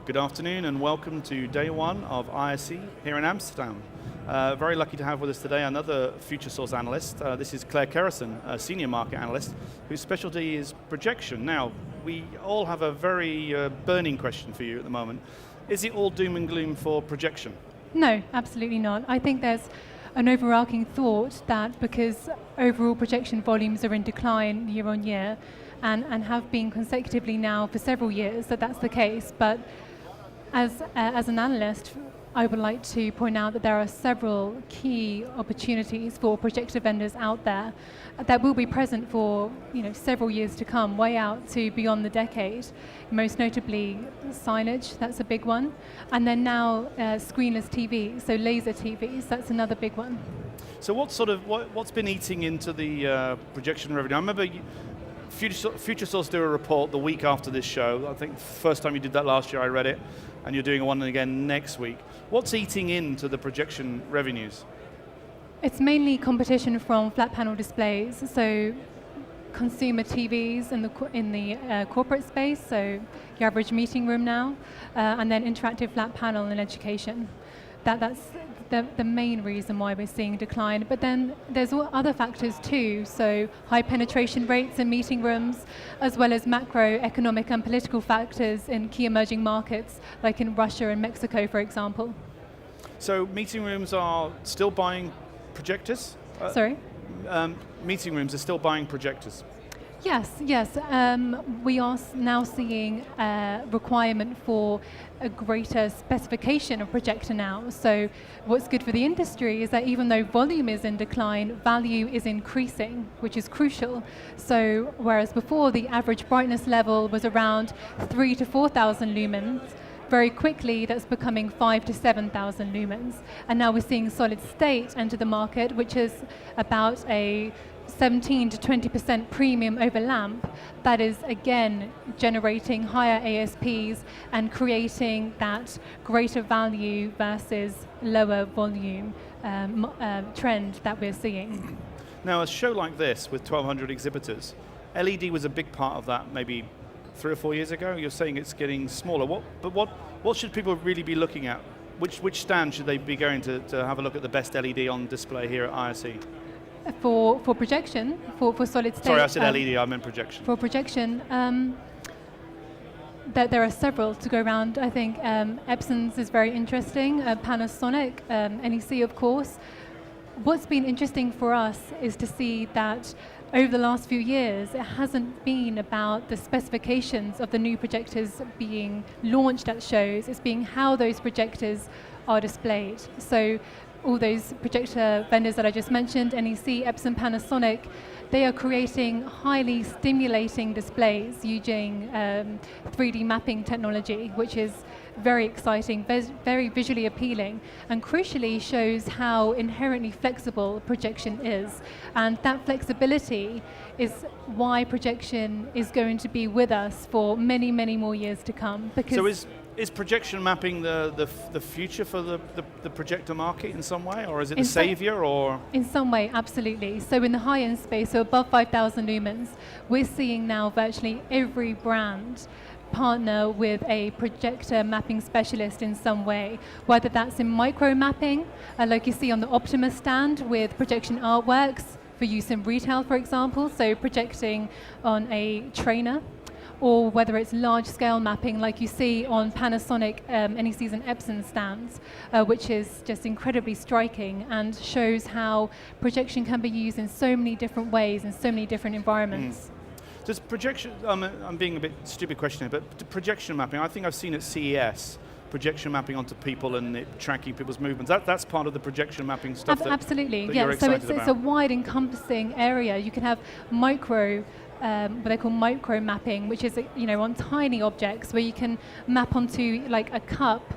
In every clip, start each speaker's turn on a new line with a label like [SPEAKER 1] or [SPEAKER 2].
[SPEAKER 1] Good afternoon and welcome to day one of ISE here in Amsterdam. Very lucky to have with us today another Futuresource analyst. This is Kerrison, a senior market analyst, whose specialty is projection. Now, we all have a very burning question for you at the moment. Is it all doom and gloom for projection?
[SPEAKER 2] No, absolutely not. I think there's an overarching thought that because overall projection volumes are in decline year on year and have been consecutively now for several years, that's the case. But as an analyst, I would like to point out that there are several key opportunities for projector vendors out there that will be present for several years to come, way out to beyond the decade. Most notably signage, that's a big one. And then now screenless TVs, so laser TVs, that's another big one.
[SPEAKER 1] So what's been eating into the projection revenue? I remember Futuresource do a report the week after this show. I think the first time you did that last year, I read it, and you're doing one again next week. What's eating into the projection revenues?
[SPEAKER 2] It's mainly competition from flat panel displays, so consumer TVs in the corporate space, so your average meeting room now, and then interactive flat panel in education. That's the main reason why we're seeing decline. But then there's other factors too, so high penetration rates in meeting rooms, as well as macroeconomic and political factors in key emerging markets, like in Russia and Mexico, for example. So
[SPEAKER 1] meeting rooms are still buying projectors?
[SPEAKER 2] Sorry?
[SPEAKER 1] Meeting rooms are still buying projectors?
[SPEAKER 2] Yes. We are now seeing a requirement for a greater specification of projector now. So what's good for the industry is that even though volume is in decline, value is increasing, which is crucial. So whereas before the average brightness level was around 3,000 to 4,000 lumens, very quickly that's becoming 5,000 to 7,000 lumens. And now we're seeing solid state enter the market, which is about a 17 to 20% premium over lamp. That is again generating higher ASPs and creating that greater value versus lower volume trend that we're seeng.
[SPEAKER 1] Now a show like this with 1,200 exhibitors, LED was a big part of that maybe 3 or 4 years ago. You're saying it's getting smaller. What should people really be looking at? Which stand should they be going to have a look at the best LED on display here at ISE?
[SPEAKER 2] For projection, for solid state.
[SPEAKER 1] Sorry, I said LED, I meant projection.
[SPEAKER 2] For projection, there are several to go around. I think Epson's is very interesting, Panasonic, NEC of course. What's been interesting for us is to see that over the last few years, it hasn't been about the specifications of the new projectors being launched at shows, it's being how those projectors are displayed. So all those projector vendors that I just mentioned, NEC, Epson, Panasonic, they are creating highly stimulating displays using 3D mapping technology, which is very exciting, very visually appealing, and crucially shows how inherently flexible projection is. And that flexibility is why projection is going to be with us for many, many more years to come. Because
[SPEAKER 1] is projection mapping the future for the projector market in some way, or is it the savior? Or
[SPEAKER 2] in some way, absolutely. So in the high-end space, so above 5,000 lumens, we're seeing now virtually every brand partner with a projector mapping specialist in some way, whether that's in micro mapping, like you see on the Optimus stand with projection artworks for use in retail, for example, so projecting on a trainer, or whether it's large-scale mapping like you see on Panasonic, NEC's and Epson stands, which is just incredibly striking and shows how projection can be used in so many different ways in so many different environments.
[SPEAKER 1] Does projection, I'm being a bit stupid question here, but projection mapping, I think I've seen at CES, projection mapping onto people and it tracking people's movements. That's part of the projection mapping stuff
[SPEAKER 2] absolutely,
[SPEAKER 1] that you're excited about.
[SPEAKER 2] It's a wide encompassing area. You can have micro, what they call micro mapping, which is on tiny objects where you can map onto like a cup,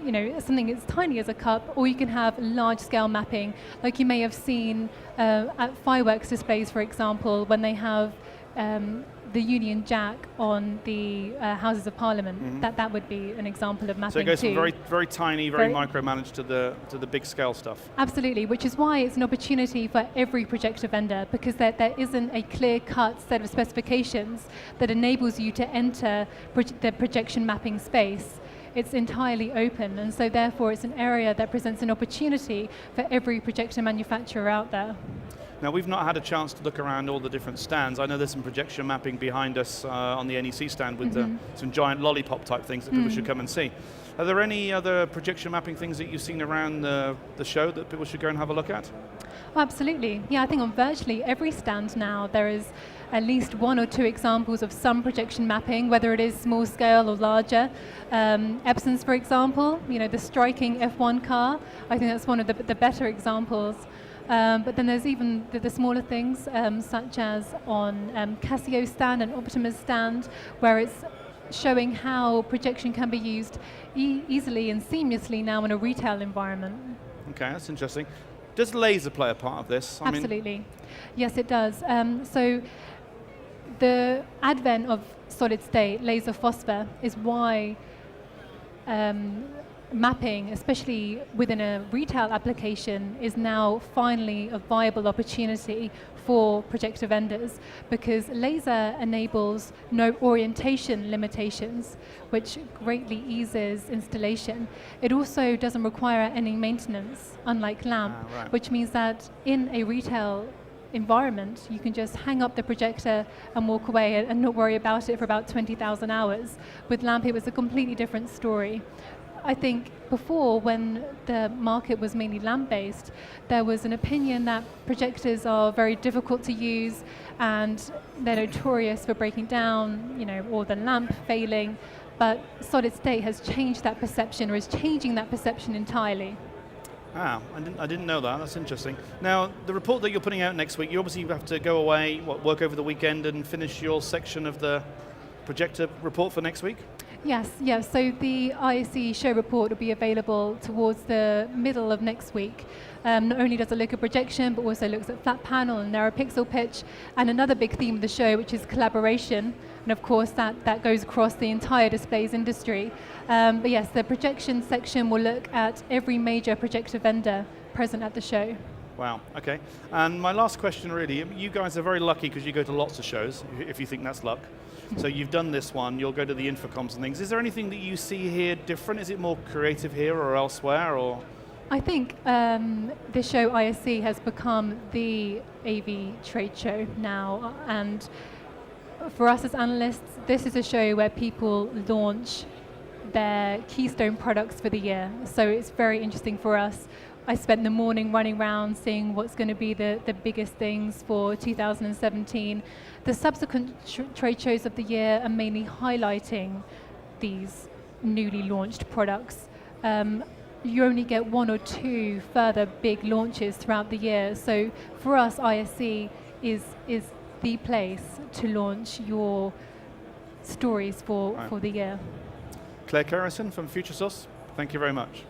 [SPEAKER 2] something as tiny as a cup, or you can have large scale mapping, like you may have seen at fireworks displays, for example, when they have the Union Jack on the Houses of Parliament. Mm-hmm. That would be an example of mapping.
[SPEAKER 1] So it goes from very, very tiny, very micromanaged to the big scale stuff.
[SPEAKER 2] Absolutely, which is why it's an opportunity for every projector vendor, because there isn't a clear-cut set of specifications that enables you to enter the projection mapping space. it's entirely open, and so therefore it's an area that presents an opportunity for every projector manufacturer out there.
[SPEAKER 1] Now, we've not had a chance to look around all the different stands. I know there's some projection mapping behind us on the NEC stand with some giant lollipop type things that people should come and see. Are there any other projection mapping things that you've seen around the show that people should go and have a look at?
[SPEAKER 2] Oh, absolutely. Yeah, I think on virtually every stand now there is at least one or two examples of some projection mapping, whether it is small scale or larger. Epson's, for example, the striking F1 car, I think that's one of the better examples. But then there's even the smaller things, such as on Casio's stand and Optima's stand, where it's showing how projection can be used easily and seamlessly now in a retail environment.
[SPEAKER 1] Okay, that's interesting. Does laser play a part of this?
[SPEAKER 2] Absolutely. Yes, it does. So the advent of solid state laser phosphor is why mapping, especially within a retail application, is now finally a viable opportunity for projector vendors, because laser enables no orientation limitations, which greatly eases installation. It also doesn't require any maintenance, unlike lamp, which means that in a retail environment, you can just hang up the projector and walk away and not worry about it for about 20,000 hours. With lamp, it was a completely different story. I think before, when the market was mainly lamp-based, there was an opinion that projectors are very difficult to use and they're notorious for breaking down, or the lamp failing. But solid state has changed that perception, or is changing that perception entirely.
[SPEAKER 1] Ah, I didn't know that. That's interesting. Now, the report that you're putting out next week, you obviously have to go away, work over the weekend and finish your section of the projector report for next week?
[SPEAKER 2] Yes. So the ISE show report will be available towards the middle of next week. Not only does it look at projection, but also looks at flat panel and narrow pixel pitch, and another big theme of the show, which is collaboration. And of course, that goes across the entire displays industry. But yes, the projection section will look at every major projector vendor present at the show.
[SPEAKER 1] Wow, okay. And my last question really, you guys are very lucky because you go to lots of shows, if you think that's luck. So you've done this one, you'll go to the Infocoms and things. Is there anything that you see here different? Is it more creative here or elsewhere? Or?
[SPEAKER 2] I think the show ISE has become the AV trade show now. And for us as analysts, this is a show where people launch their keystone products for the year. So it's very interesting for us. I spent the morning running around seeing what's going to be the biggest things for 2017. The subsequent trade shows of the year are mainly highlighting these newly launched products. You only get one or two further big launches throughout the year. So for us, ISE is the place to launch your stories for the year.
[SPEAKER 1] Kerrison from Futuresource, thank you very much.